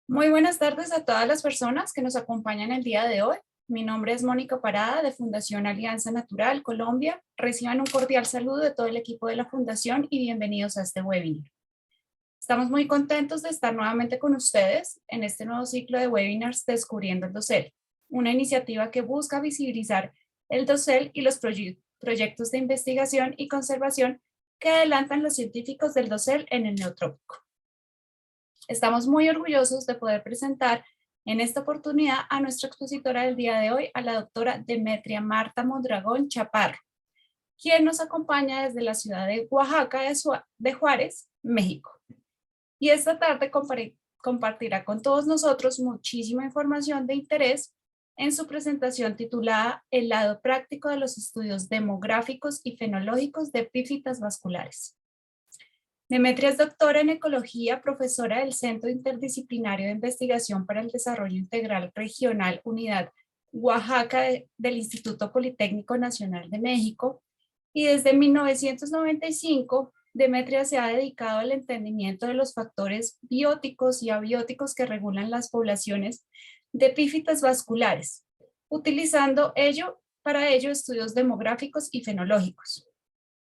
Muy buenas tardes a todas las personas que nos acompañan el día de hoy. Mi nombre es Mónica Parada de Fundación Alianza Natural Colombia. Reciban un cordial saludo de todo el equipo de la Fundación y bienvenidos a este webinar. Estamos muy contentos de estar nuevamente con ustedes en este nuevo ciclo de webinars Descubriendo el Dosel, una iniciativa que busca visibilizar el dosel y los proyectos de investigación y conservación que adelantan los científicos del dosel en el Neotrópico. Estamos muy orgullosos de poder presentar en esta oportunidad a nuestra expositora del día de hoy, a la doctora Demetria Marta Mondragón Chaparro, quien nos acompaña desde la ciudad de Oaxaca de Juárez, México. Y esta tarde compartirá con todos nosotros muchísima información de interés en su presentación titulada El lado práctico de los estudios demográficos y fenológicos de epífitas vasculares. Demetria es doctora en ecología, profesora del Centro Interdisciplinario de Investigación para el Desarrollo Integral Regional Unidad Oaxaca del Instituto Politécnico Nacional de México, y desde 1995 Demetria se ha dedicado al entendimiento de los factores bióticos y abióticos que regulan las poblaciones de epífitas vasculares, utilizando para ello estudios demográficos y fenológicos.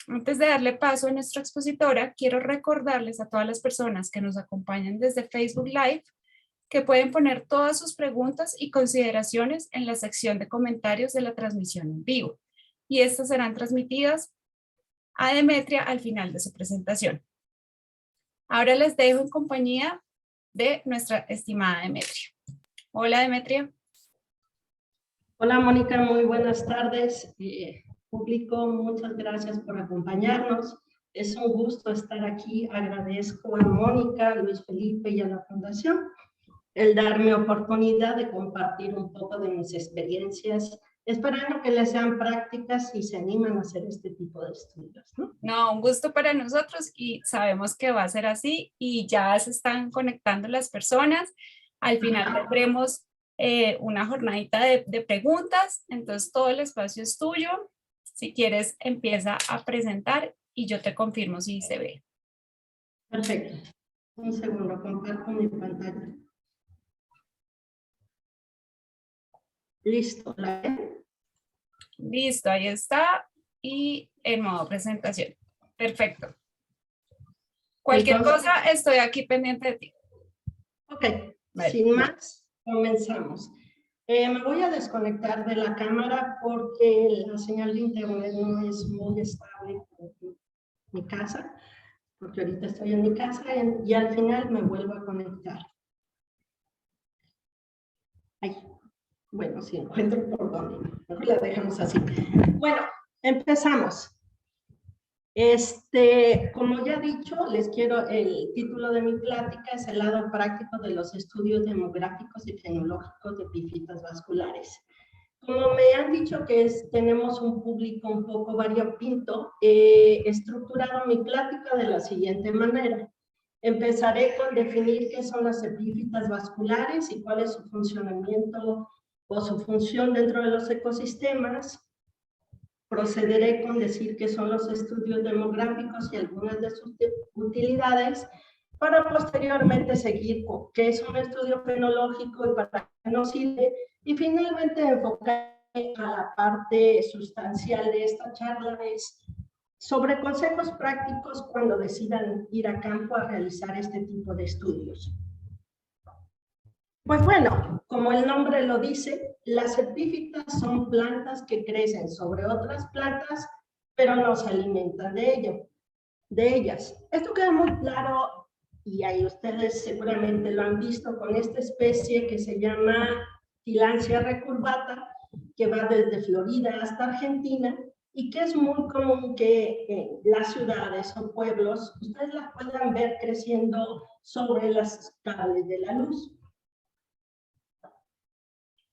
Antes de darle paso a nuestra expositora, quiero recordarles a todas las personas que nos acompañan desde Facebook Live que pueden poner todas sus preguntas y consideraciones en la sección de comentarios de la transmisión en vivo, y estas serán transmitidas a Demetria al final de su presentación. Ahora les dejo en compañía de nuestra estimada Demetria. Hola, Demetria. Hola, Mónica, muy buenas tardes. Público, muchas gracias por acompañarnos. Es un gusto estar aquí. Agradezco a Mónica, a Luis Felipe y a la Fundación el darme oportunidad de compartir un poco de mis experiencias, esperando que les sean prácticas y se animan a hacer este tipo de estudios, ¿no? No, un gusto para nosotros y sabemos que va a ser así y ya se están conectando las personas. Al final tendremos una jornadita de preguntas, entonces todo el espacio es tuyo. Si quieres, empieza a presentar y yo te confirmo si se ve. Perfecto. Un segundo, comparto mi pantalla. Listo. Listo, ahí está. Y en modo presentación. Perfecto. Cualquier cosa, estoy aquí pendiente de ti. Ok, vale. Sin más, comenzamos. Me voy a desconectar de la cámara porque la señal de internet no es muy estable en mi casa, porque ahorita estoy en mi casa y al final me vuelvo a conectar. Ay, bueno, si encuentro por dónde, mejor la dejamos así. Bueno, empezamos. Como ya he dicho, el título de mi plática es el lado práctico de los estudios demográficos y fenológicos de epífitas vasculares. Como me han dicho que tenemos un público un poco variopinto, he estructurado mi plática de la siguiente manera. Empezaré con definir qué son las epífitas vasculares y cuál es su funcionamiento o su función dentro de los ecosistemas. Procederé con decir qué son los estudios demográficos y algunas de sus utilidades, para posteriormente seguir con qué es un estudio fenológico y para qué nos sirve, y finalmente enfocar a la parte sustancial de esta charla es sobre consejos prácticos cuando decidan ir a campo a realizar este tipo de estudios. Pues bueno, como el nombre lo dice, las epífitas son plantas que crecen sobre otras plantas, pero no se alimentan de ellas. Esto queda muy claro y ahí ustedes seguramente lo han visto con esta especie que se llama Tillandsia recurvata, que va desde Florida hasta Argentina y que es muy común que en las ciudades o pueblos ustedes la puedan ver creciendo sobre las cables de la luz.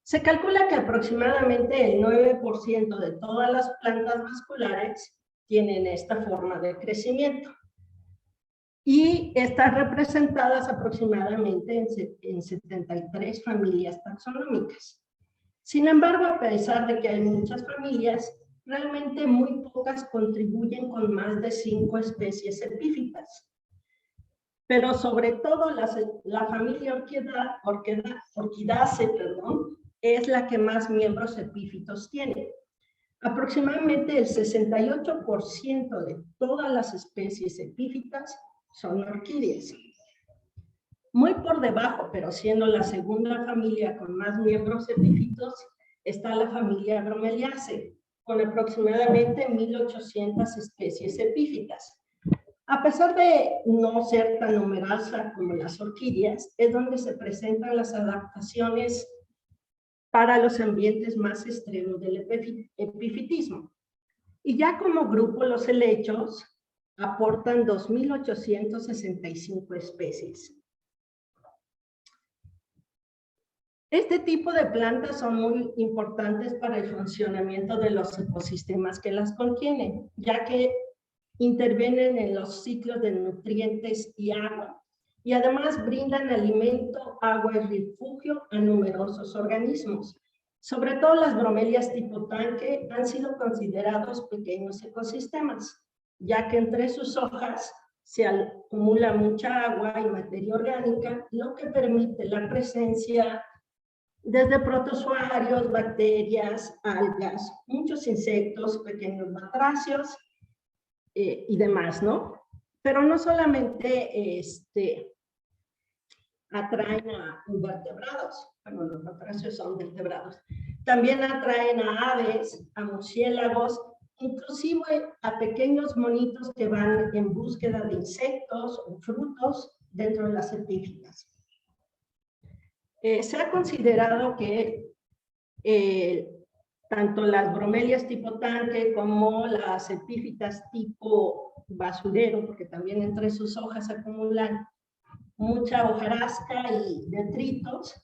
Se calcula que aproximadamente el 9% de todas las plantas vasculares tienen esta forma de crecimiento y están representadas aproximadamente en 73 familias taxonómicas. Sin embargo, a pesar de que hay muchas familias, realmente muy pocas contribuyen con más de 5 especies epífitas. pero sobre todo la familia Orchidaceae, es la que más miembros epífitos tiene. Aproximadamente el 68% de todas las especies epífitas son orquídeas. Muy por debajo, pero siendo la segunda familia con más miembros epífitos, está la familia Bromeliaceae, con aproximadamente 1.800 especies epífitas. A pesar de no ser tan numerosa como las orquídeas, es donde se presentan las adaptaciones para los ambientes más extremos del epifitismo. Y ya como grupo, los helechos aportan 2.865 especies. Este tipo de plantas son muy importantes para el funcionamiento de los ecosistemas que las contienen, ya que intervienen en los ciclos de nutrientes y agua, y además brindan alimento, agua y refugio a numerosos organismos. Sobre todo las bromelias tipo tanque han sido considerados pequeños ecosistemas, ya que entre sus hojas se acumula mucha agua y materia orgánica, lo que permite la presencia desde protozoarios, bacterias, algas, muchos insectos, pequeños batracios y demás, ¿no? Pero no solamente atraen a invertebrados, bueno, los batracios son vertebrados, también atraen a aves, a murciélagos, inclusive a pequeños monitos que van en búsqueda de insectos o frutos dentro de las epífitas. Se ha considerado que tanto las bromelias tipo tanque como las epífitas tipo basurero, porque también entre sus hojas acumulan mucha hojarasca y detritos,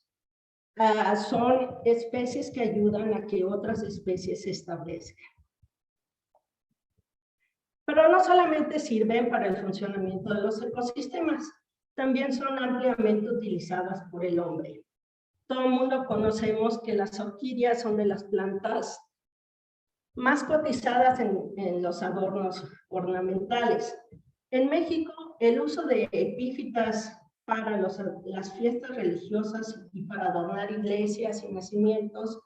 son especies que ayudan a que otras especies se establezcan. Pero no solamente sirven para el funcionamiento de los ecosistemas, también son ampliamente utilizadas por el hombre. Todo el mundo conocemos que las orquídeas son de las plantas más cotizadas en los adornos ornamentales. En México, el uso de epífitas para las fiestas religiosas y para adornar iglesias y nacimientos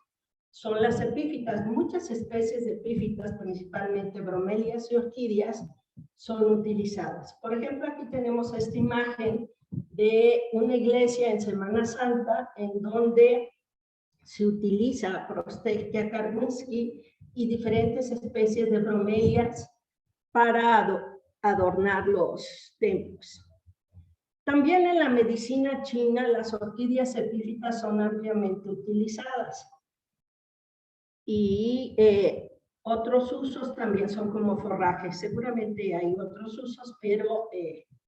son las epífitas. Muchas especies de epífitas, principalmente bromelias y orquídeas, son utilizadas. Por ejemplo, aquí tenemos esta imagen de una iglesia en Semana Santa en donde se utiliza Prostechia karminsky y diferentes especies de bromelias para adornar los templos. También en la medicina china las orquídeas epífitas son ampliamente utilizadas. Y otros usos también son como forrajes. Seguramente hay otros usos, pero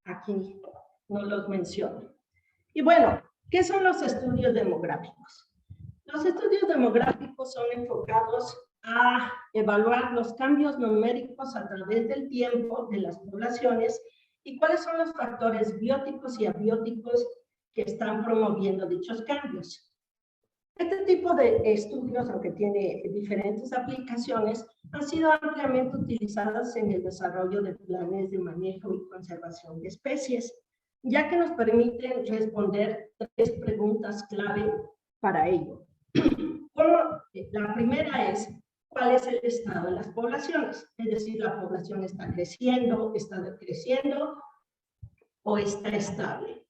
aquí no los menciono. Y bueno, ¿qué son los estudios demográficos? Los estudios demográficos son enfocados a evaluar los cambios numéricos a través del tiempo de las poblaciones y cuáles son los factores bióticos y abióticos que están promoviendo dichos cambios. Este tipo de estudios, aunque tiene diferentes aplicaciones, han sido ampliamente utilizadas en el desarrollo de planes de manejo y conservación de especies, ya que nos permiten responder 3 preguntas clave para ello. La primera es, ¿cuál es el estado de las poblaciones? Es decir, ¿la población está creciendo, está decreciendo o está estable?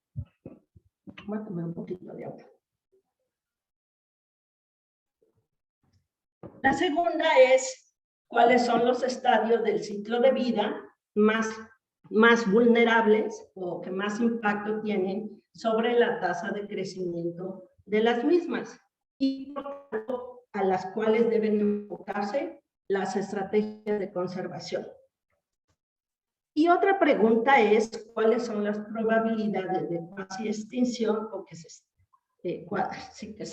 Voy a tomar un poquito de agua. La segunda es, ¿cuáles son los estadios del ciclo de vida más vulnerables o que más impacto tienen sobre la tasa de crecimiento de las mismas? Y por tanto, a las cuales deben enfocarse las estrategias de conservación. Y otra pregunta es, ¿cuáles son las probabilidades de cuasi extinción o que se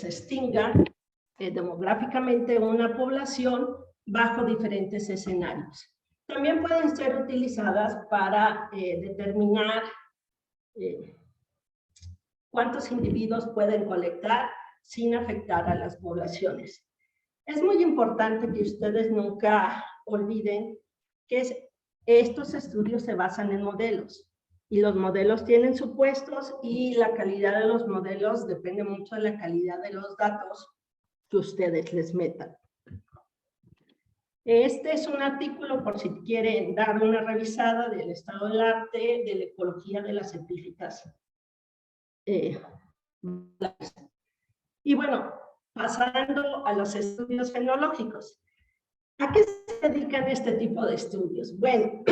extinga demográficamente una población bajo diferentes escenarios? También pueden ser utilizadas para determinar cuántos individuos pueden colectar sin afectar a las poblaciones. Es muy importante que ustedes nunca olviden que estos estudios se basan en modelos y los modelos tienen supuestos y la calidad de los modelos depende mucho de la calidad de los datos que ustedes les metan. Este es un artículo por si quieren dar una revisada del estado del arte, de la ecología de las epífitas. Y bueno, pasando a los estudios fenológicos. ¿A qué se dedican este tipo de estudios? Bueno,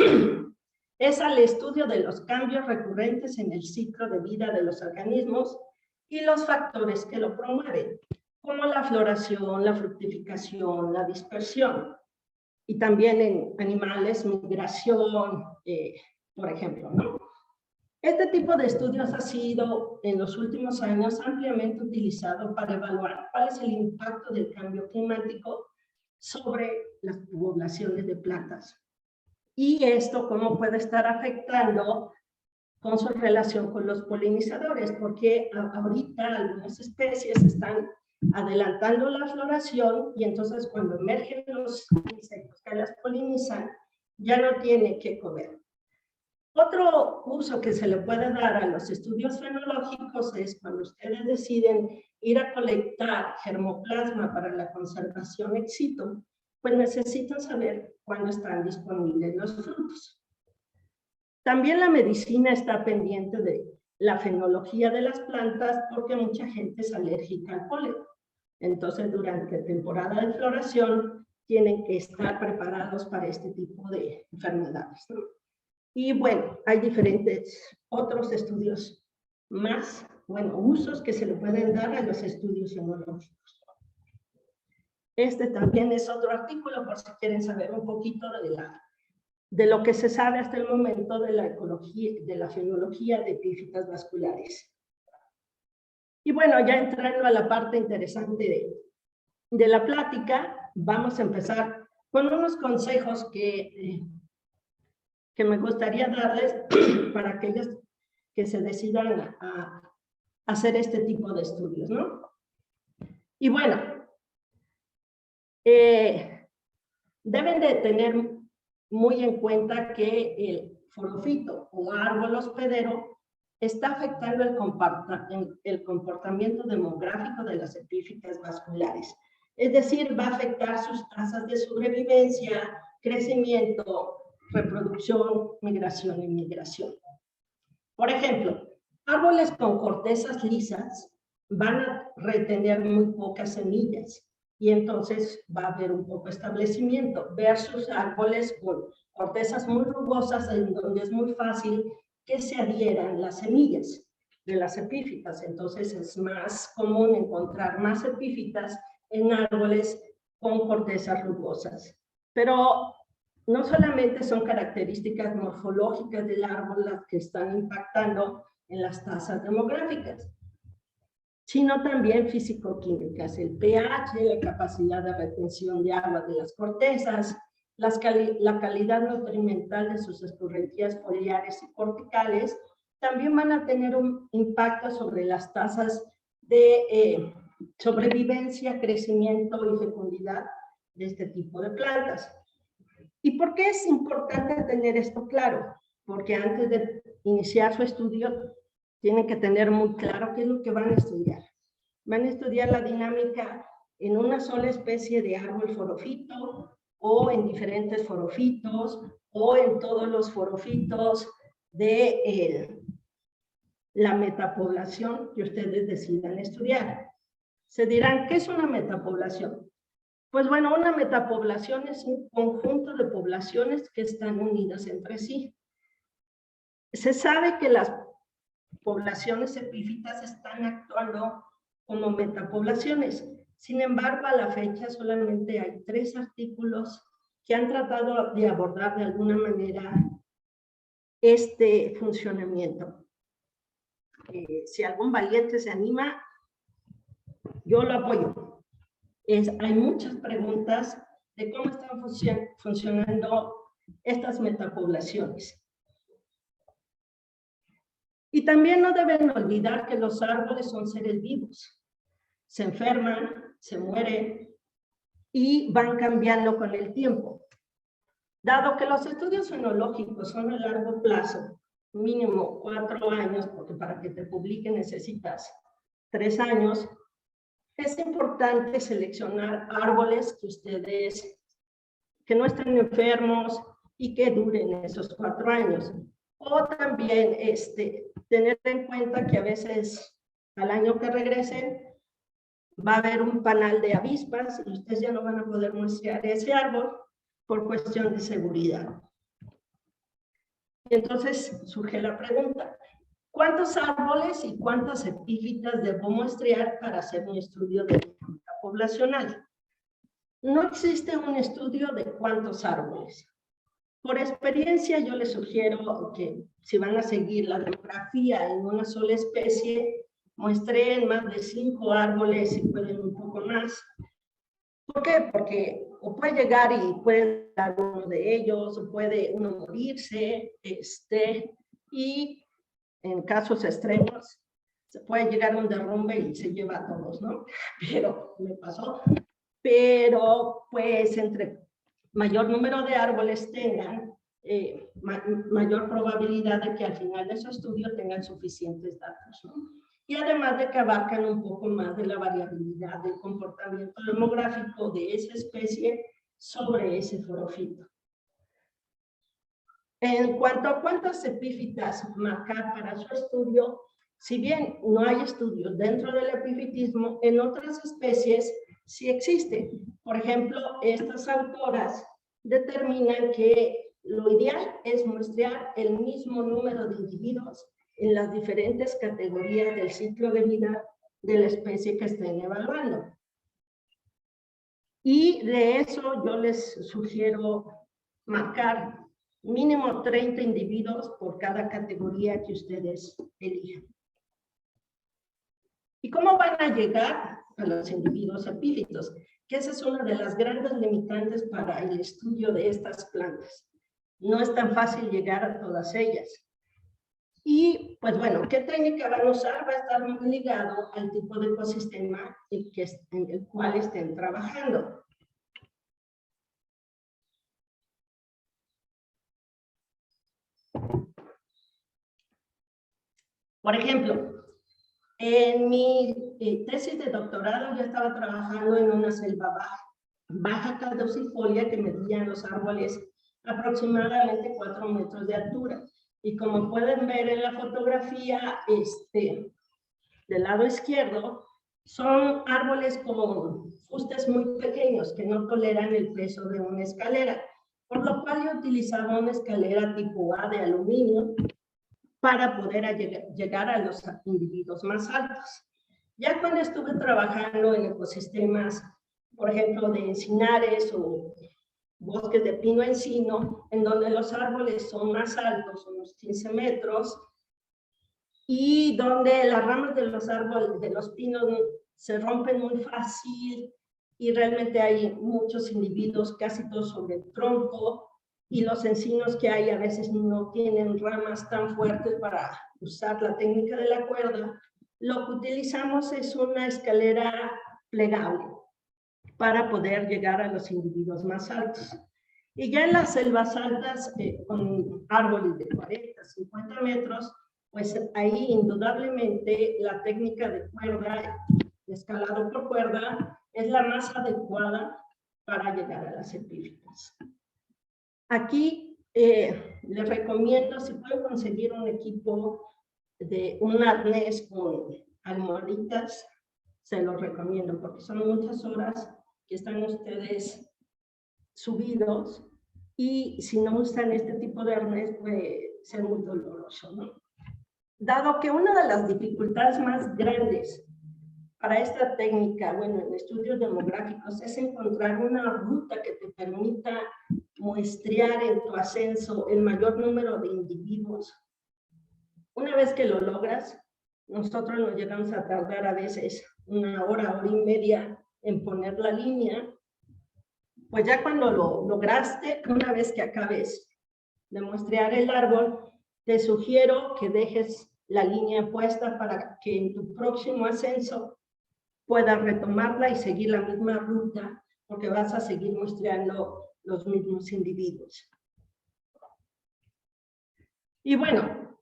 es al estudio de los cambios recurrentes en el ciclo de vida de los organismos y los factores que lo promueven, como la floración, la fructificación, la dispersión. Y también en animales, migración, por ejemplo, ¿no? Este tipo de estudios ha sido en los últimos años ampliamente utilizado para evaluar cuál es el impacto del cambio climático sobre las poblaciones de plantas. Y esto cómo puede estar afectando con su relación con los polinizadores, porque ahorita algunas especies están adelantando la floración y entonces cuando emergen los insectos que las polinizan, ya no tiene que comer. Otro uso que se le puede dar a los estudios fenológicos es cuando ustedes deciden ir a colectar germoplasma para la conservación ex situ, pues necesitan saber cuándo están disponibles los frutos. También la medicina está pendiente de la fenología de las plantas porque mucha gente es alérgica al polen. Entonces, durante temporada de floración, tienen que estar preparados para este tipo de enfermedades, ¿no? Y bueno, hay diferentes otros estudios más, bueno, usos que se le pueden dar a los estudios fenológicos. Este también es otro artículo por si quieren saber un poquito de lo que se sabe hasta el momento de la ecología, de la fenología de epífitas vasculares. Y bueno, ya entrando a la parte interesante de la plática, vamos a empezar con unos consejos que me gustaría darles para aquellos que se decidan a hacer este tipo de estudios, ¿no? Y bueno, deben de tener muy en cuenta que el forofito o árbol hospedero está afectando el comportamiento demográfico de las epífitas vasculares. Es decir, va a afectar sus tasas de sobrevivencia, crecimiento, reproducción, migración y migración. Por ejemplo, árboles con cortezas lisas van a retener muy pocas semillas y entonces va a haber un poco de establecimiento versus árboles con cortezas muy rugosas en donde es muy fácil que se adhieran las semillas de las epífitas. Entonces es más común encontrar más epífitas en árboles con cortezas rugosas. Pero no solamente son características morfológicas del árbol las que están impactando en las tasas demográficas, sino también físico-químicas, el pH, la capacidad de retención de agua de las cortezas, la calidad nutrimental de sus escorrentías foliares y corticales, también van a tener un impacto sobre las tasas de sobrevivencia, crecimiento y fecundidad de este tipo de plantas. ¿Y por qué es importante tener esto claro? Porque antes de iniciar su estudio, tienen que tener muy claro qué es lo que van a estudiar. Van a estudiar la dinámica en una sola especie de árbol forofito, o en diferentes forofitos, o en todos los forofitos de la metapoblación que ustedes decidan estudiar. Se dirán, ¿qué es una metapoblación? Pues bueno, una metapoblación es un conjunto de poblaciones que están unidas entre sí. Se sabe que las poblaciones epífitas están actuando como metapoblaciones. Sin embargo, a la fecha solamente hay 3 artículos que han tratado de abordar de alguna manera este funcionamiento. Si algún valiente se anima, yo lo apoyo. Hay muchas preguntas de cómo están funcionando estas metapoblaciones. Y también no deben olvidar que los árboles son seres vivos. Se enferman, se mueren y van cambiando con el tiempo. Dado que los estudios fenológicos son a largo plazo, mínimo 4 años, porque para que te publique necesitas 3 años, es importante seleccionar árboles que no estén enfermos y que duren esos 4 años. O también tener en cuenta que a veces al año que regresen va a haber un panal de avispas y ustedes ya no van a poder muestrear ese árbol por cuestión de seguridad. Entonces surge la pregunta, ¿cuántos árboles y cuántas epífitas debo muestrear para hacer un estudio de dinámica poblacional? No existe un estudio de cuántos árboles. Por experiencia, yo les sugiero que si van a seguir la demografía en una sola especie, muestren más de 5 árboles y pueden un poco más. ¿Por qué? Porque o puede llegar y puede dar uno de ellos, o puede uno morirse, y en casos extremos se puede llegar a un derrumbe y se lleva a todos, ¿no? Pero me pasó. Pero pues entre mayor número de árboles tengan, mayor probabilidad de que al final de su estudio tengan suficientes datos, ¿no? Y además de que abarcan un poco más de la variabilidad del comportamiento demográfico de esa especie sobre ese forofito. En cuanto a cuántas epífitas marcar para su estudio, si bien no hay estudios dentro del epifitismo, en otras especies sí existe. Por ejemplo, estas autoras determinan que lo ideal es muestrear el mismo número de individuos en las diferentes categorías del ciclo de vida de la especie que estén evaluando. Y de eso yo les sugiero marcar mínimo 30 individuos por cada categoría que ustedes elijan. ¿Y cómo van a llegar a los individuos epífitos? Que esa es una de las grandes limitantes para el estudio de estas plantas. No es tan fácil llegar a todas ellas. Y, pues bueno, ¿qué técnica van a usar? Va a estar muy ligado al tipo de ecosistema en el cual estén trabajando. Por ejemplo, en mi tesis de doctorado yo estaba trabajando en una selva baja caducifolia que medían los árboles aproximadamente 4 metros de altura. Y como pueden ver en la fotografía del lado izquierdo, son árboles con fustes muy pequeños que no toleran el peso de una escalera, por lo cual yo utilizaba una escalera tipo A de aluminio para poder llegar a los individuos más altos. Ya cuando estuve trabajando en ecosistemas, por ejemplo, de encinares o bosques de pino encino, en donde los árboles son más altos, unos 15 metros, y donde las ramas de los árboles, de los pinos, se rompen muy fácil, y realmente hay muchos individuos, casi todos sobre el tronco, y los encinos que hay a veces no tienen ramas tan fuertes para usar la técnica de la cuerda. Lo que utilizamos es una escalera plegable para poder llegar a los individuos más altos. Y ya en las selvas altas, con árboles de 40, 50 metros, pues ahí indudablemente la técnica de cuerda, de escalado por cuerda, es la más adecuada para llegar a las epífitas. Aquí les recomiendo, si pueden conseguir un equipo de un arnés con almohaditas, se los recomiendo, porque son muchas horas que están ustedes subidos, y si no usan este tipo de arnés puede ser muy doloroso, ¿no? Dado que una de las dificultades más grandes para esta técnica, bueno, en estudios demográficos, es encontrar una ruta que te permita muestrear en tu ascenso el mayor número de individuos. Una vez que lo logras, nosotros nos llegamos a tardar a veces 1 hora, hora y media en poner la línea. Pues ya cuando lo lograste, una vez que acabes de muestrear el árbol, te sugiero que dejes la línea puesta para que en tu próximo ascenso puedas retomarla y seguir la misma ruta, porque vas a seguir muestreando los mismos individuos. Y bueno,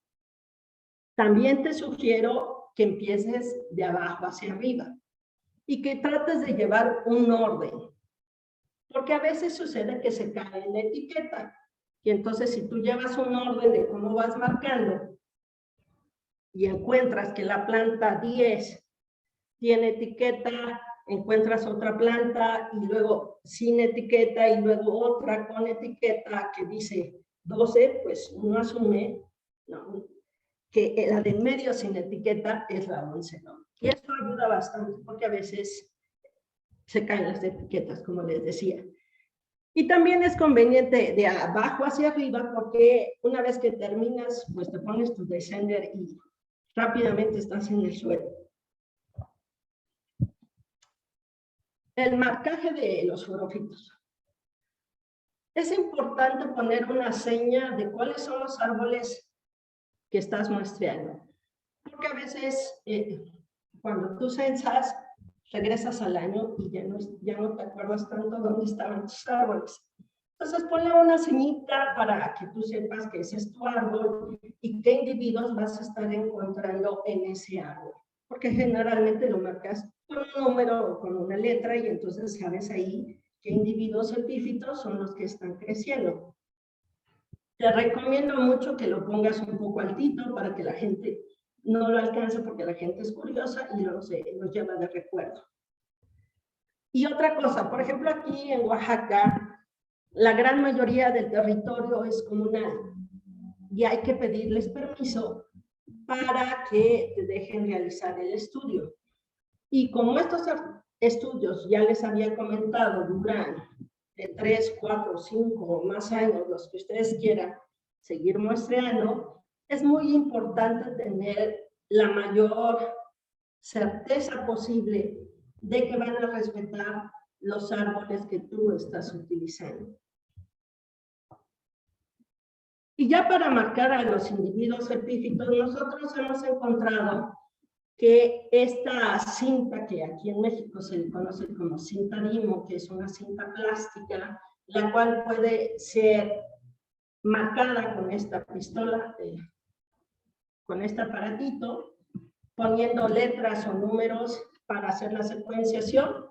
También te sugiero que empieces de abajo hacia arriba y que trates de llevar un orden, porque a veces sucede que se cae en la etiqueta. Y entonces si tú llevas un orden de cómo vas marcando y encuentras que la planta 10 tiene etiqueta, encuentras otra planta y luego sin etiqueta y luego otra con etiqueta que dice 12, pues uno asume, ¿no?, que la de medio sin etiqueta es la 11, ¿no? Y esto ayuda bastante porque a veces se caen las etiquetas, como les decía. Y también es conveniente de abajo hacia arriba porque una vez que terminas, pues te pones tu descender y rápidamente estás en el suelo. El marcaje de los forófitos. Es importante poner una seña de cuáles son los árboles que estás muestreando. Porque a veces cuando tú censas, regresas al año y ya no te acuerdas tanto dónde estaban tus árboles. Entonces ponle una señita para que tú sepas que ese es tu árbol y qué individuos vas a estar encontrando en ese árbol. Porque generalmente lo marcas con un número o con una letra y entonces sabes ahí qué individuos epífitos son los que están creciendo. Te recomiendo mucho que lo pongas un poco altito para que la gente no lo alcance, porque la gente es curiosa y los lleva de recuerdo. Y otra cosa, por ejemplo, aquí en Oaxaca, la gran mayoría del territorio es comunal y hay que pedirles permiso para que te dejen realizar el estudio. Y como estos estudios, ya les había comentado, duran de 3, 4, 5 o más años, los que ustedes quieran seguir muestreando, es muy importante tener la mayor certeza posible de que van a respetar los árboles que tú estás utilizando. Y ya para marcar a los individuos epífitos, nosotros hemos encontrado que esta cinta, que aquí en México se le conoce como cinta Dimo, que es una cinta plástica, la cual puede ser marcada con esta pistola, con este aparatito, poniendo letras o números para hacer la secuenciación,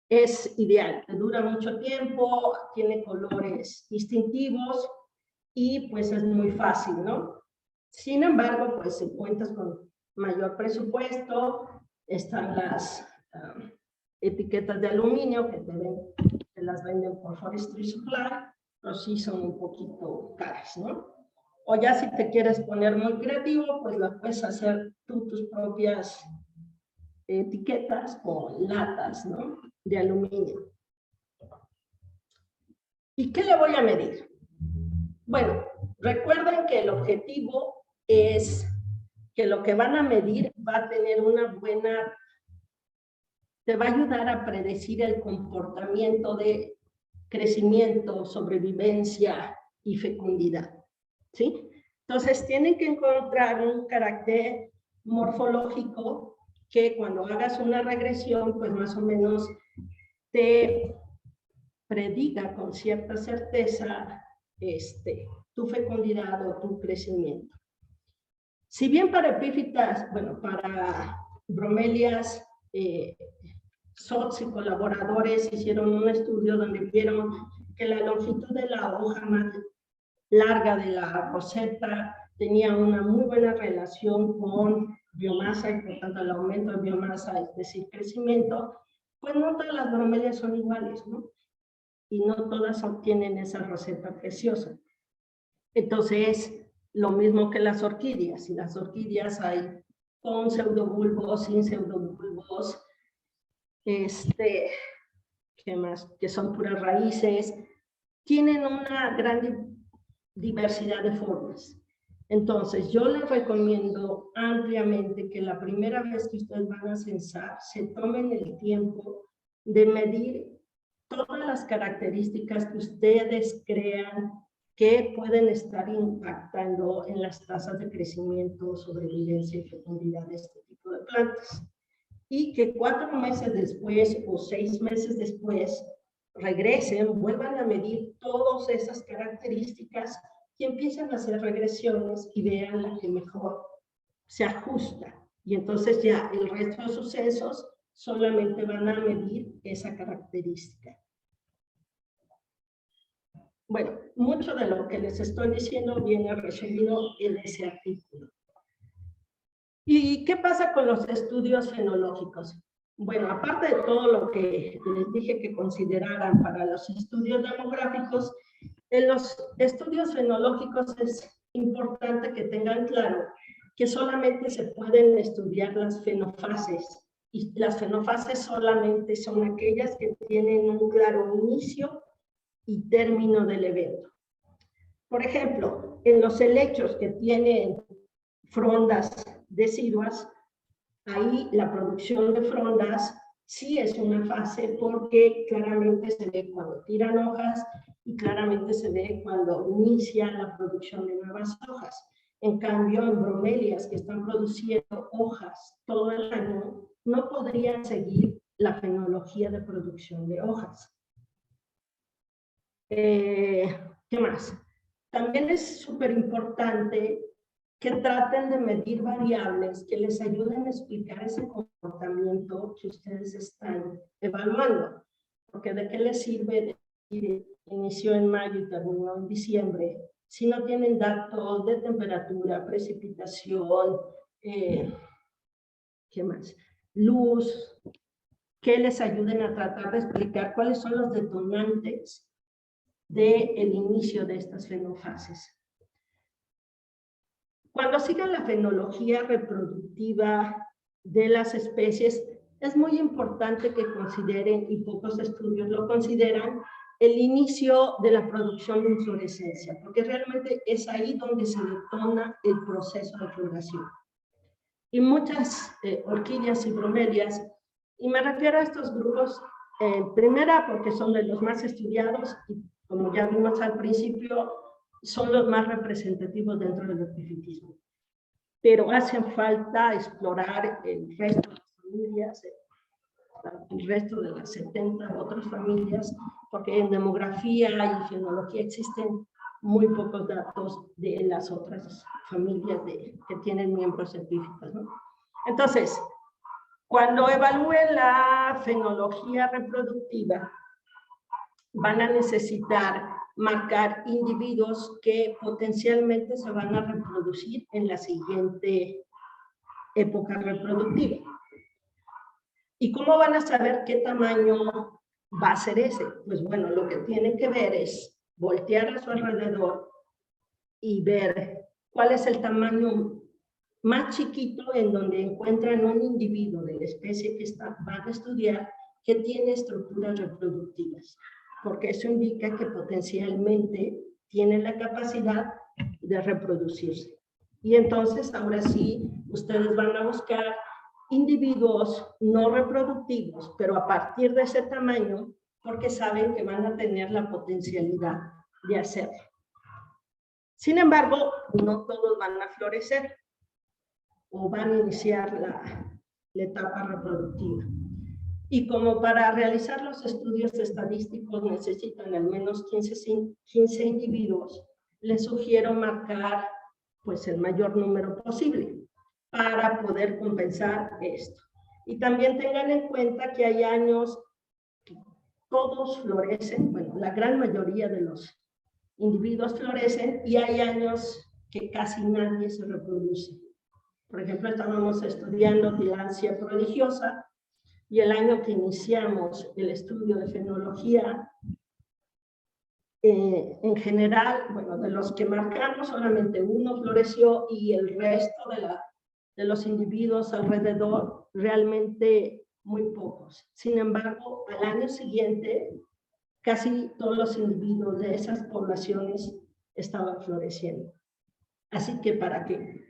es ideal. Dura mucho tiempo, tiene colores distintivos y pues es muy fácil, ¿no? Sin embargo, pues si cuentas con mayor presupuesto, están las etiquetas de aluminio que te las venden por Forestry Supply, pero sí son un poquito caras, ¿no? O ya si te quieres poner muy creativo, pues lo puedes hacer tú tus propias etiquetas o latas, ¿no?, de aluminio. ¿Y qué le voy a medir? Bueno, recuerden que el objetivo es que lo que van a medir va a tener una buena, te va a ayudar a predecir el comportamiento de crecimiento, sobrevivencia y fecundidad, ¿sí? Entonces tienen que encontrar un carácter morfológico que cuando hagas una regresión, pues más o menos te prediga con cierta certeza tu fecundidad o tu crecimiento. Si bien para epífitas, bueno, para bromelias, SOTS y colaboradores hicieron un estudio donde vieron que la longitud de la hoja más larga de la roseta tenía una muy buena relación con biomasa y por tanto el aumento de biomasa, es decir, crecimiento, pues no todas las bromelias son iguales, ¿no? Y no todas obtienen esa roseta preciosa. Entonces, lo mismo que las orquídeas. Y las orquídeas hay con pseudobulbos, sin pseudobulbos, ¿qué más? Que son puras raíces. Tienen una gran diversidad de formas. Entonces, yo les recomiendo ampliamente que la primera vez que ustedes van a censar, se tomen el tiempo de medir todas las características que ustedes crean que pueden estar impactando en las tasas de crecimiento, sobrevivencia y fecundidad de este tipo de plantas. Y que 4 meses después o 6 meses después regresen, vuelvan a medir todas esas características y empiecen a hacer regresiones y vean la que mejor se ajusta y entonces ya el resto de sus censos solamente van a medir esa característica. Bueno, mucho de lo que les estoy diciendo viene resumido en ese artículo. ¿Y qué pasa con los estudios fenológicos? Bueno, aparte de todo lo que les dije que consideraran para los estudios demográficos, en los estudios fenológicos es importante que tengan claro que solamente se pueden estudiar las fenofases, y las fenofases solamente son aquellas que tienen un claro inicio y término del evento. Por ejemplo, en los helechos que tienen frondas deciduas, ahí la producción de frondas sí es una fase porque claramente se ve cuando tiran hojas y claramente se ve cuando inicia la producción de nuevas hojas. En cambio, en bromelias que están produciendo hojas todo el año, no podrían seguir la fenología de producción de hojas. ¿Qué más? También es súper importante que traten de medir variables que les ayuden a explicar ese comportamiento que ustedes están evaluando. Porque ¿de qué les sirve decir inició en mayo y terminó en diciembre si no tienen datos de temperatura, precipitación, ¿qué más? Luz, que les ayuden a tratar de explicar cuáles son los detonantes del inicio de estas fenofases? Cuando sigan la fenología reproductiva de las especies, es muy importante que consideren, y pocos estudios lo consideran, el inicio de la producción de inflorescencia, porque realmente es ahí donde se detona el proceso de floración. Y muchas orquídeas y bromelias, y me refiero a estos grupos, primera porque son de los más estudiados, y como ya vimos al principio, son los más representativos dentro del epifitismo. Pero hacen falta explorar el resto de las familias, el resto de las 70 otras familias, porque en demografía y fenología existen muy pocos datos de las otras familias que tienen miembros epífitas, ¿no? Entonces, cuando evalúen la fenología reproductiva, van a necesitar marcar individuos que potencialmente se van a reproducir en la siguiente época reproductiva. ¿Y cómo van a saber qué tamaño va a ser ese? Pues bueno, lo que tienen que ver es voltear a su alrededor y ver cuál es el tamaño más chiquito en donde encuentran un individuo de la especie que van a estudiar que tiene estructuras reproductivas, porque eso indica que potencialmente tiene la capacidad de reproducirse. Y entonces, ahora sí, ustedes van a buscar individuos no reproductivos, pero a partir de ese tamaño, porque saben que van a tener la potencialidad de hacerlo. Sin embargo, no todos van a florecer o van a iniciar la etapa reproductiva. Y como para realizar los estudios estadísticos necesitan al menos 15 individuos, les sugiero marcar pues el mayor número posible para poder compensar esto. Y también tengan en cuenta que hay años que todos florecen, bueno, la gran mayoría de los individuos florecen y hay años que casi nadie se reproduce. Por ejemplo, estábamos estudiando Tillandsia prodigiosa y el año que iniciamos el estudio de fenología, en general, bueno, de los que marcamos, solamente uno floreció y el resto de los individuos alrededor, realmente muy pocos. Sin embargo, al año siguiente, casi todos los individuos de esas poblaciones estaban floreciendo. Así que para que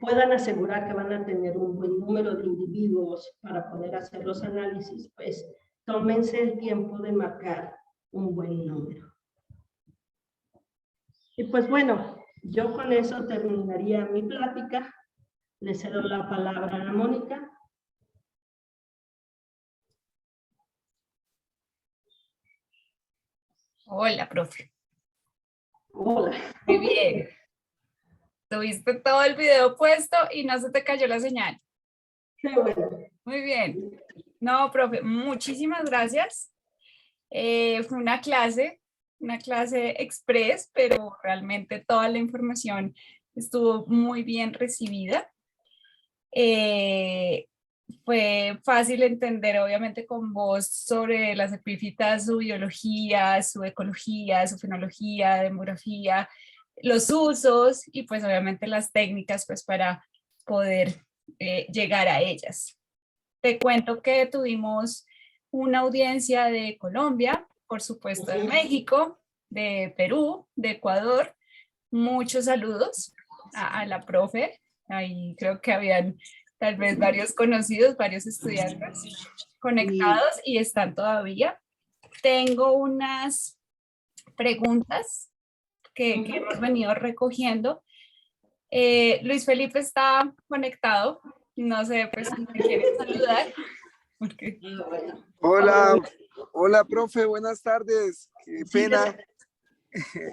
puedan asegurar que van a tener un buen número de individuos para poder hacer los análisis, pues tómense el tiempo de marcar un buen número. Y pues bueno, yo con eso terminaría mi plática. Le cedo la palabra a Mónica. Hola, profe. Hola. Muy bien. Tuviste todo el video puesto y no se te cayó la señal. Qué bueno. Muy bien. No, profe, muchísimas gracias. Fue una clase express, pero realmente toda la información estuvo muy bien recibida. Fue fácil entender, obviamente, con vos sobre las epífitas, su biología, su ecología, su fenología, demografía, los usos y pues obviamente las técnicas pues para poder llegar a ellas. Te cuento que tuvimos una audiencia de Colombia, por supuesto de México, de Perú, de Ecuador. Muchos saludos a la profe. Ahí creo que habían tal vez varios conocidos, varios estudiantes conectados y están todavía. Tengo unas preguntas que hemos venido recogiendo. Luis Felipe está conectado. No sé, pues si me quieres saludar. Porque... Hola, hola, profe, buenas tardes. Qué pena.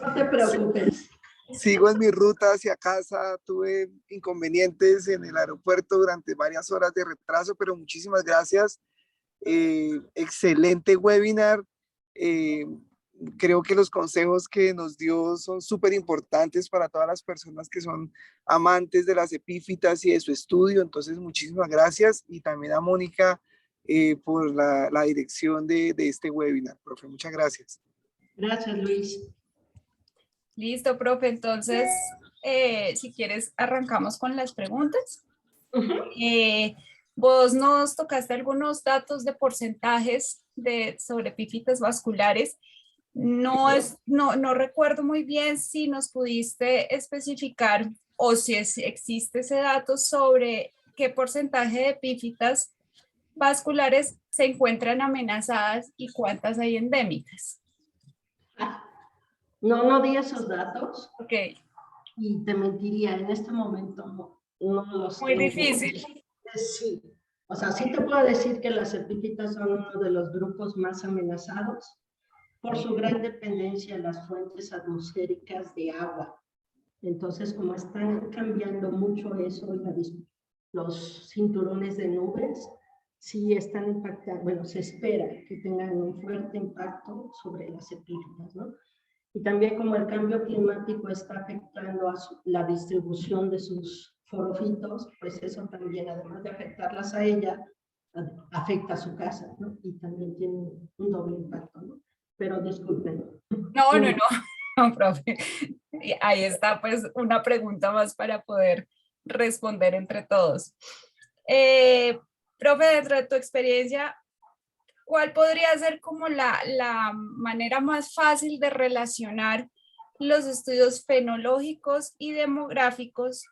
No te preocupes. Sigo en mi ruta hacia casa. Tuve inconvenientes en el aeropuerto durante varias horas de retraso, pero muchísimas gracias. Excelente webinar. Creo que los consejos que nos dio son súper importantes para todas las personas que son amantes de las epífitas y de su estudio. Entonces, muchísimas gracias. Y también a Mónica por la dirección de este webinar, profe. Muchas gracias. Gracias, Luis. Listo, profe. Entonces, si quieres, arrancamos con las preguntas. Vos nos tocaste algunos datos de porcentajes sobre epífitas vasculares. No recuerdo muy bien si nos pudiste especificar o si existe ese dato sobre qué porcentaje de epífitas vasculares se encuentran amenazadas y cuántas hay endémicas. No di esos datos. Ok. Y te mentiría, en este momento no los Muy tengo. difícil. Sí, o sea, sí te puedo decir que las epífitas son uno de los grupos más amenazados por su gran dependencia en las fuentes atmosféricas de agua. Entonces, como están cambiando mucho eso, los cinturones de nubes, sí están impactando, bueno, se espera que tengan un fuerte impacto sobre las epífitas, ¿no? Y también como el cambio climático está afectando a la distribución de sus forofitos, pues eso también, además de afectarlas a ella, afecta a su casa, ¿no? Y también tiene un doble impacto, ¿no? Pero disculpen. No, profe. Ahí está pues una pregunta más para poder responder entre todos. Profe, dentro de tu experiencia, ¿cuál podría ser como la manera más fácil de relacionar los estudios fenológicos y demográficos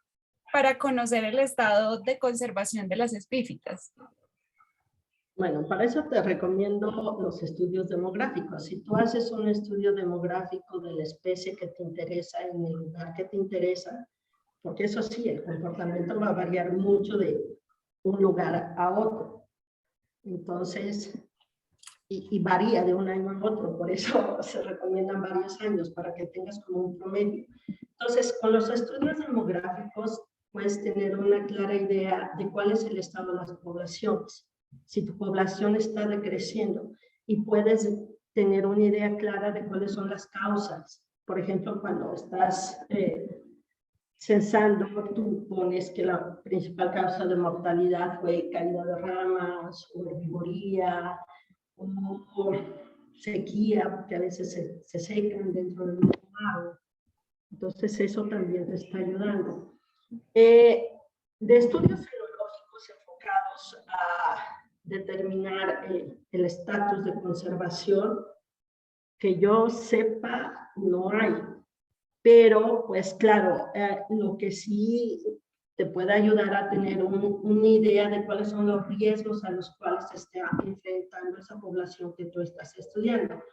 para conocer el estado de conservación de las epífitas? Bueno, para eso te recomiendo los estudios demográficos. Si tú haces un estudio demográfico de la especie que te interesa en el lugar que te interesa, porque eso sí, el comportamiento va a variar mucho de un lugar a otro. Entonces, y varía de un año a otro, por eso se recomiendan varios años para que tengas como un promedio. Entonces, con los estudios demográficos puedes tener una clara idea de cuál es el estado de las poblaciones, si tu población está decreciendo, y puedes tener una idea clara de cuáles son las causas. Por ejemplo, cuando estás censando, tú pones que la principal causa de mortalidad fue caída de ramas, o herbivoría, o sequía, porque a veces se secan dentro del mar. Entonces eso también te está ayudando. De estudios fenológicos enfocados a determinar el estatus de conservación, que yo sepa, no hay. Pero, pues claro, lo que sí te puede ayudar a tener una idea de cuáles son los riesgos a los cuales se está enfrentando esa población que tú estás estudiando.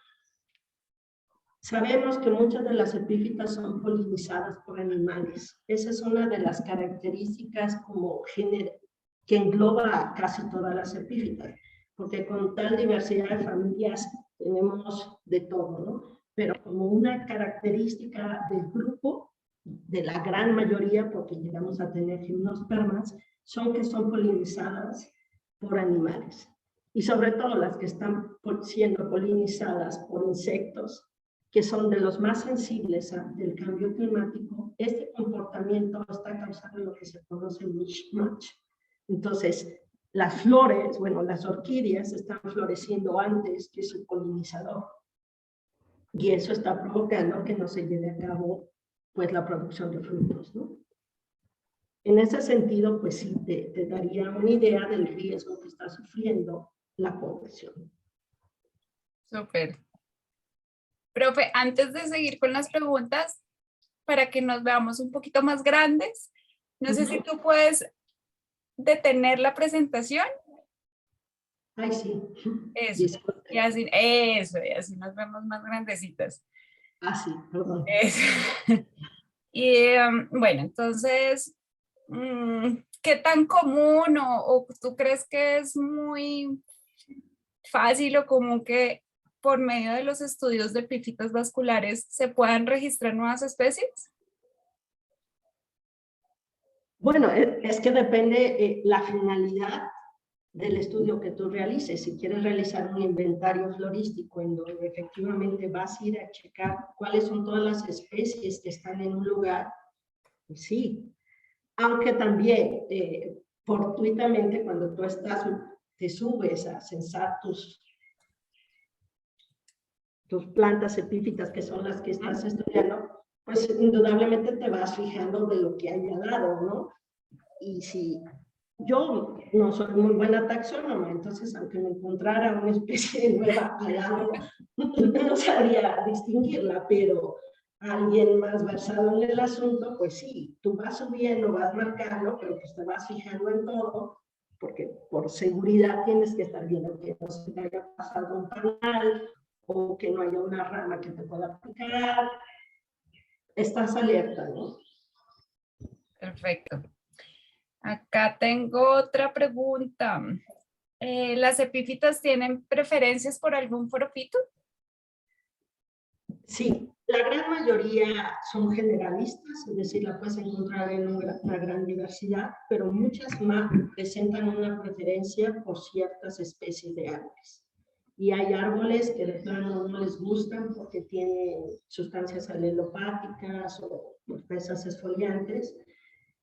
Sabemos que muchas de las epífitas son polinizadas por animales. Esa es una de las características como que engloba a casi todas las epífitas, porque con tal diversidad de familias tenemos de todo, ¿no? Pero como una característica del grupo de la gran mayoría, porque llegamos a tener gimnospermas, son que son polinizadas por animales. Y sobre todo las que están siendo polinizadas por insectos, que son de los más sensibles del cambio climático, este comportamiento está causando lo que se conoce mismatch. Entonces, las flores, bueno, las orquídeas están floreciendo antes que su polinizador. Y eso está provocando que no se lleve a cabo, pues, la producción de frutos, ¿no? En ese sentido, pues sí, te daría una idea del riesgo que está sufriendo la población. Súper. Profe, antes de seguir con las preguntas, para que nos veamos un poquito más grandes, no sé si tú puedes detener la presentación. Ay, sí. Eso. Disculpe. Y así nos vemos más grandecitas. Ah, sí, perdón. Eso. Y bueno, entonces, ¿qué tan común o tú crees que es muy fácil o común que por medio de los estudios de epífitas vasculares se puedan registrar nuevas especies? Bueno, es que depende la finalidad del estudio que tú realices. Si quieres realizar un inventario florístico en donde efectivamente vas a ir a checar cuáles son todas las especies que están en un lugar, pues sí. Aunque también fortuitamente cuando tú te subes a censar tus plantas epífitas, que son las que estás estudiando, pues indudablemente te vas fijando de lo que hay al lado, ¿no? Y si yo no soy muy buena taxónoma, entonces aunque me encontrara una especie nueva al lado, no sabría distinguirla, pero alguien más versado en el asunto, pues sí, tú vas subiendo, vas marcando, pero pues te vas fijando en todo, porque por seguridad tienes que estar viendo que no se te haya pasado un panal o que no haya una rama que te pueda picar. Estás alerta, ¿no? Perfecto. Acá tengo otra pregunta. ¿Las epífitas tienen preferencias por algún forofito? Sí, la gran mayoría son generalistas, es decir, la puedes encontrar en una gran diversidad, pero muchas más presentan una preferencia por ciertas especies de árboles. Y hay árboles que de plano no les gustan porque tienen sustancias alelopáticas o cortezas exfoliantes,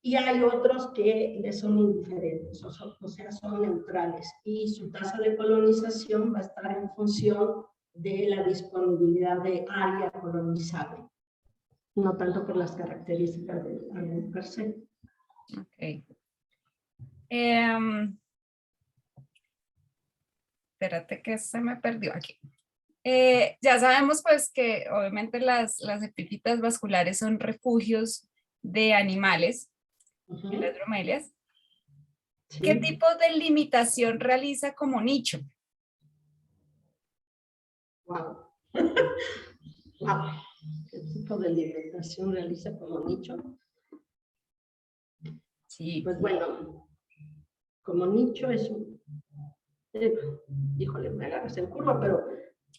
y hay otros que les son indiferentes, o sea, son neutrales, y su tasa de colonización va a estar en función de la disponibilidad de área colonizable, no tanto por las características del árbol per se. Ok. Espérate que se me perdió aquí. Ya sabemos pues que obviamente las epífitas vasculares son refugios de animales, de las bromelias. Sí. ¿Qué tipo de limitación realiza como nicho? Wow. Wow. ¿Qué tipo de alimentación realiza como nicho? Sí. Pues bueno, como nicho es un... híjole, me agarras en curva, pero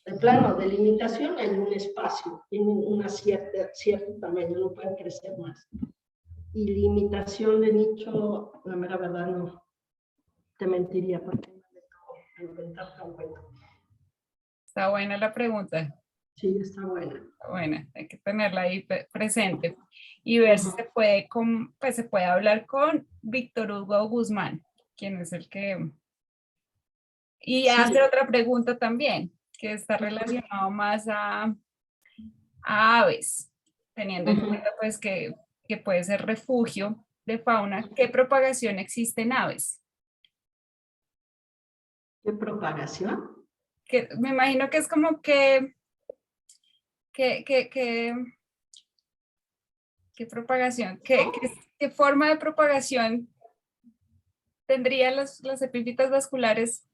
de plano de limitación hay un espacio, tiene una cierto tamaño, no pueden crecer más. Y limitación de nicho, la mera verdad no te mentiría porque me inventar tan bueno. Está buena la pregunta. Sí, está buena. Está buena, hay que tenerla ahí presente y ver si se puede, pues se puede hablar con Víctor Hugo Guzmán, quien es el que... Y hacer otra pregunta también, que está relacionado más a aves, teniendo en cuenta pues que puede ser refugio de fauna. ¿Qué propagación existe en aves? ¿Qué propagación? Que me imagino que es como ¿qué propagación? ¿Qué forma de propagación tendrían las epífitas vasculares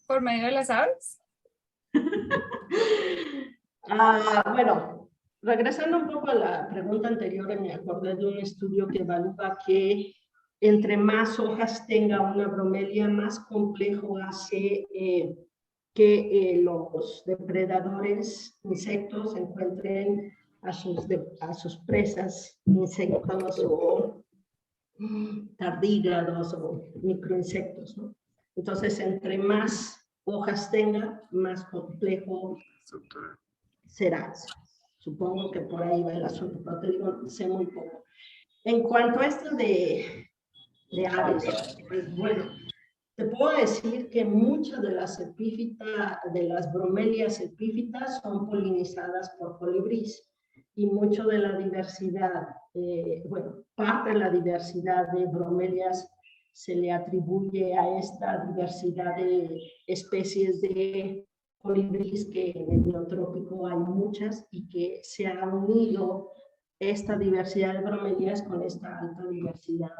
por medio de las aves? Bueno, regresando un poco a la pregunta anterior, me acordé de un estudio que evalúa que entre más hojas tenga una bromelia, más complejo hace que los depredadores, insectos, encuentren a sus presas, insectos o tardígrados o microinsectos, ¿no? Entonces, entre más hojas tenga, más complejo será. Supongo que por ahí va el asunto, pero te digo, sé muy poco. En cuanto a esto de aves, pues bueno, te puedo decir que muchas de las epífitas, de las bromelias epífitas son polinizadas por colibrís y mucho de la diversidad, bueno, parte de la diversidad de bromelias se le atribuye a esta diversidad de especies de colibrís que en el neotrópico hay muchas y que se ha unido esta diversidad de bromelias con esta alta diversidad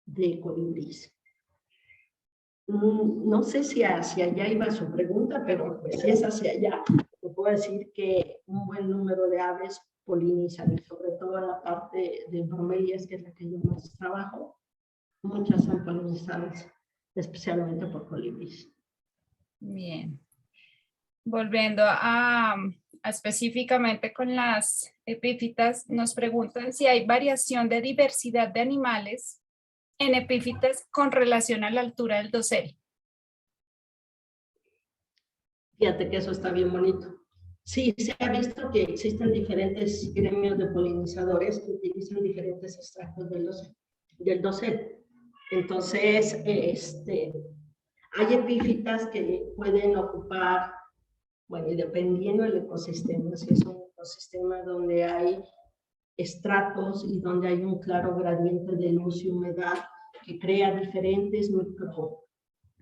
de colibrís. No sé si hacia allá iba su pregunta, pero pues si es hacia allá, te puedo decir que un buen número de aves polinizan, y sobre todo en la parte de bromelias, que es la que yo más trabajo, muchas son polinizadas, especialmente por colibríes. Bien. Volviendo a específicamente con las epífitas, nos preguntan si hay variación de diversidad de animales en epífitas con relación a la altura del dosel. Fíjate que eso está bien bonito. Sí, se ha visto que existen diferentes gremios de polinizadores que utilizan diferentes extractos del dosel. Entonces, hay epífitas que pueden ocupar, bueno, y dependiendo del ecosistema, si es un ecosistema donde hay estratos y donde hay un claro gradiente de luz y humedad que crea diferentes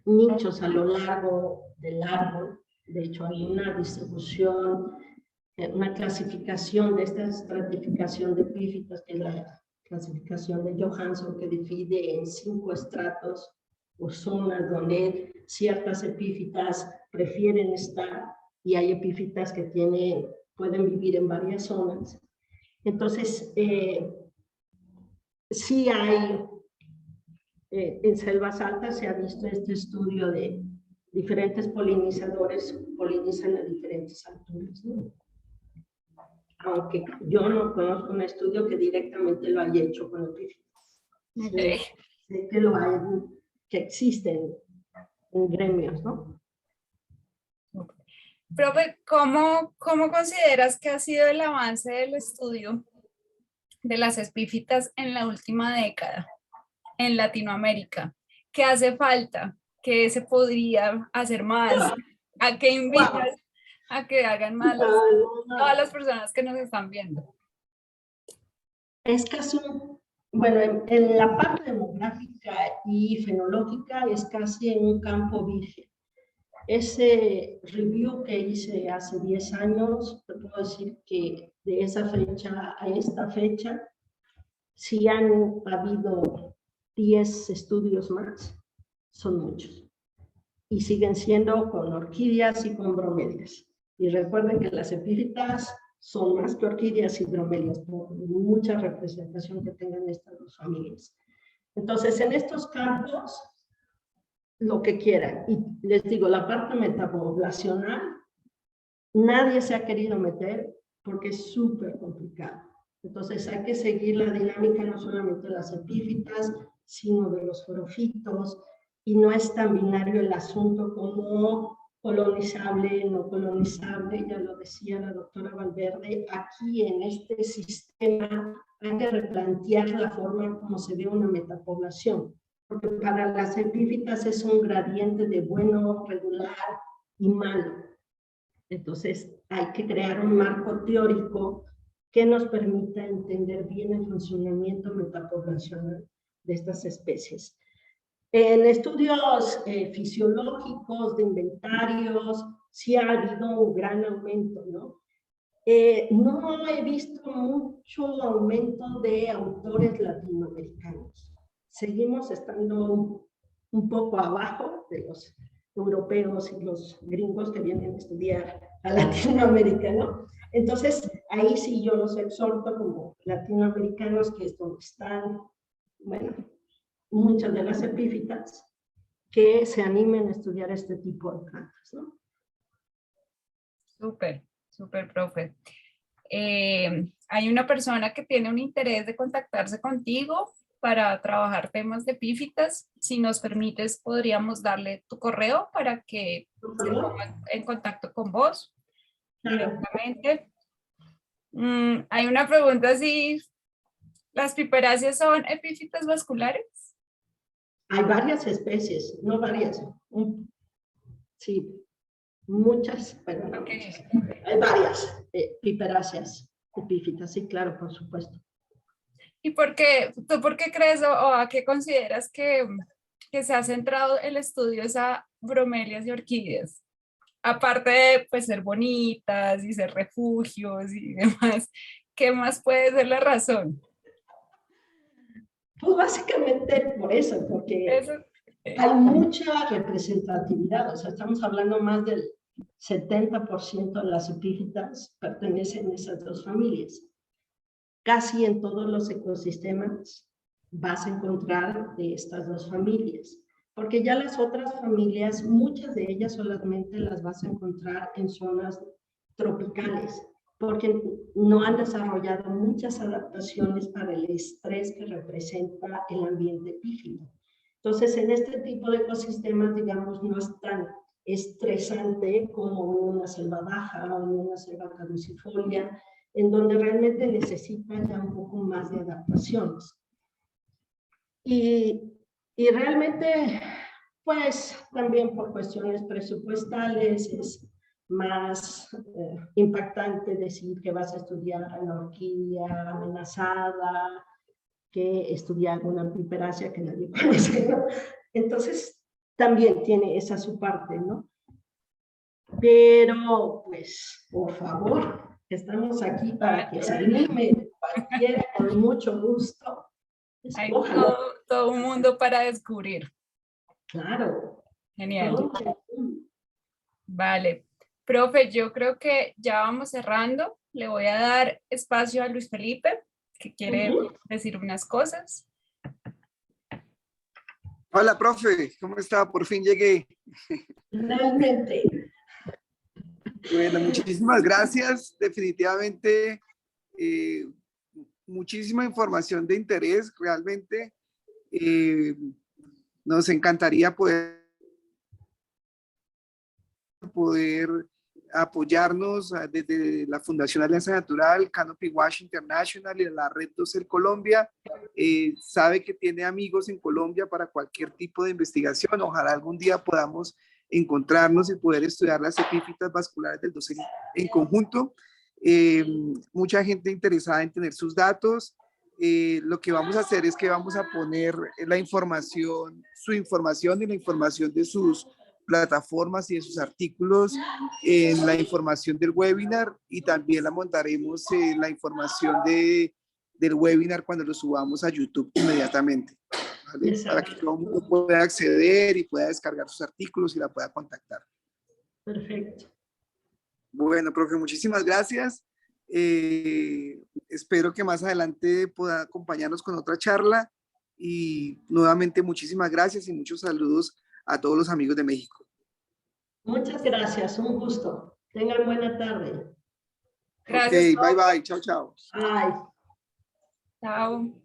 nichos a lo largo del árbol. De hecho, hay una distribución, una clasificación de esta estratificación de epífitas, que es la clasificación de Johansson, que divide en 5 estratos o zonas donde ciertas epífitas prefieren estar y hay epífitas que pueden vivir en varias zonas. Entonces, sí hay, en selvas altas se ha visto este estudio de diferentes polinizadores polinizan a diferentes alturas, ¿no? Aunque yo no conozco un estudio que directamente lo haya hecho con epífitas. Okay. Sé que lo hay, que existen en gremios, ¿no? Profe, ¿cómo consideras que ha sido el avance del estudio de las epífitas en la última década en Latinoamérica? ¿Qué hace falta? ¿Qué se podría hacer más? ¿A qué invitas a que hagan más todas las personas que nos están viendo? Es casi bueno, en la parte demográfica y fenológica es casi en un campo virgen. Ese review que hice hace 10 años, te puedo decir que de esa fecha a esta fecha, si han habido 10 estudios más, son muchos. Y siguen siendo con orquídeas y con bromelias. Y recuerden que las epífitas son más que orquídeas y bromelias, por mucha representación que tengan estas dos familias. Entonces, en estos campos, lo que quieran. Y les digo, la parte metapoblacional, nadie se ha querido meter porque es súper complicado. Entonces hay que seguir la dinámica no solamente de las epífitas, sino de los forófitos, y no es tan binario el asunto como colonizable, no colonizable, ya lo decía la doctora Valverde, aquí en este sistema hay que replantear la forma como se ve una metapoblación, porque para las epífitas es un gradiente de bueno, regular y malo. Entonces hay que crear un marco teórico que nos permita entender bien el funcionamiento metapoblacional de estas especies. En estudios fisiológicos, de inventarios, sí ha habido un gran aumento, ¿no? No he visto mucho aumento de autores latinoamericanos. Seguimos estando un poco abajo de los europeos y los gringos que vienen a estudiar a Latinoamérica, ¿no? Entonces, ahí sí yo los exhorto como latinoamericanos, que es donde están, bueno, muchas de las epífitas, que se animen a estudiar este tipo de plantas, ¿no? Súper, súper, profe. Hay una persona que tiene un interés de contactarse contigo para trabajar temas de epífitas. Si nos permites, podríamos darle tu correo para que Por se favor. ponga en contacto con vos Claro. directamente. Hay una pregunta así, ¿las piperáceas son epífitas vasculares? Hay varias especies, no varias. Sí, muchas, pero no muchas. Hay varias piperáceas epífitas, sí, claro, por supuesto. ¿Y tú por qué crees o a qué consideras que se ha centrado el estudio a bromelias y orquídeas? Aparte de pues, ser bonitas y ser refugios y demás, ¿qué más puede ser la razón? Pues básicamente por eso, porque Eso, hay mucha representatividad, o sea, estamos hablando más del 70% de las epífitas pertenecen a esas dos familias. Casi en todos los ecosistemas vas a encontrar de estas dos familias, porque ya las otras familias, muchas de ellas solamente las vas a encontrar en zonas tropicales, porque no han desarrollado muchas adaptaciones para el estrés que representa el ambiente epífito. Entonces, en este tipo de ecosistemas, digamos, no es tan estresante como en una selva baja o en una selva caducifolia, en donde realmente necesitan ya un poco más de adaptaciones. Y realmente, pues también por cuestiones presupuestales es más impactante decir que vas a estudiar a la orquídea amenazada que estudiar una piperácea que nadie conoce, ¿no? Entonces, también tiene esa su parte, ¿no? Pero, pues, por favor, estamos aquí para que se anime cualquiera con mucho gusto. hay Ojalá. todo un mundo para descubrir. Claro. Genial. Vale. Profe, yo creo que ya vamos cerrando. Le voy a dar espacio a Luis Felipe, que quiere decir unas cosas. Hola, profe, ¿cómo está? Por fin llegué. Realmente. Bueno, muchísimas gracias. Definitivamente, muchísima información de interés. Realmente nos encantaría poder apoyarnos desde la Fundación Alianza Natural, Canopy Wash International y la Red 2 Colombia. Sabe que tiene amigos en Colombia para cualquier tipo de investigación. Ojalá algún día podamos encontrarnos y poder estudiar las epífitas vasculares del dosel en conjunto. Mucha gente interesada en tener sus datos. Lo que vamos a hacer es que vamos a poner la información, su información y la información de sus plataformas y de sus artículos en la información del webinar, y también la montaremos en la información del webinar cuando lo subamos a YouTube inmediatamente, ¿vale? Para que todo el mundo pueda acceder y pueda descargar sus artículos y la pueda contactar. Perfecto. Bueno, profe, muchísimas gracias. Espero que más adelante pueda acompañarnos con otra charla, y nuevamente muchísimas gracias y muchos saludos a todos los amigos de México. Muchas gracias, un gusto. Tengan buena tarde. Gracias. Ok, bye bye, chao, chao. Bye. Chao.